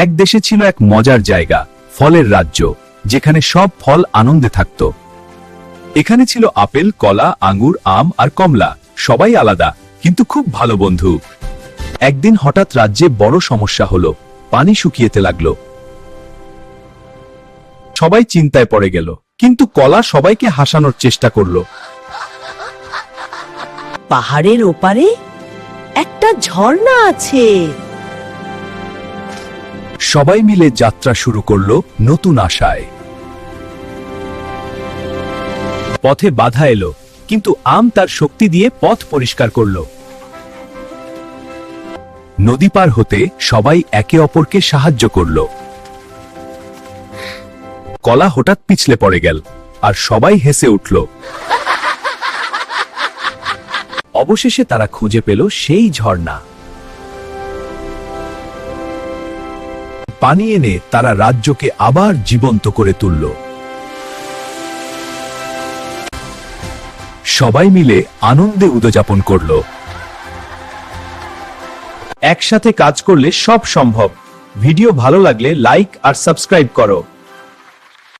এক দেশে ছিল এক মজার জায়গা, ফলের রাজ্য, যেখানে সব ফল আনন্দে থাকত। এখানে ছিল আপেল, কলা, আঙ্গুর, আম আর কমলা, সবাই আলাদা কিন্তু খুব ভালো বন্ধু। একদিন হঠাৎ রাজ্যে বড় সমস্যা হলো, পানি শুকিয়েতে লাগলো। সবাই চিন্তায় পড়ে গেল, কিন্তু কলা সবাইকে হাসানোর চেষ্টা করলো। পাহাড়ের ওপারে একটা ঝর্ণা আছে। সবাই মিলে যাত্রা শুরু করলো নতুন আশায়। পথে বাধা এলো, কিন্তু আম তার শক্তি দিয়ে পথ পরিষ্কার করলো। নদী পার হতে সবাই একে অপরকে সাহায্য করলো। কলা হঠাৎ পিছলে পড়ে গেল, আর সবাই হেসে উঠল। অবশেষে তারা খুঁজে পেল সেই ঝর্ণা। পানি এনে তারা রাজ্যকে আবার জীবন্ত করে তুলল। সবাই মিলে আনন্দে উদযাপন করল। একসাথে কাজ করলে সব সম্ভব। ভিডিও ভালো লাগলে লাইক আর সাবস্ক্রাইব করো।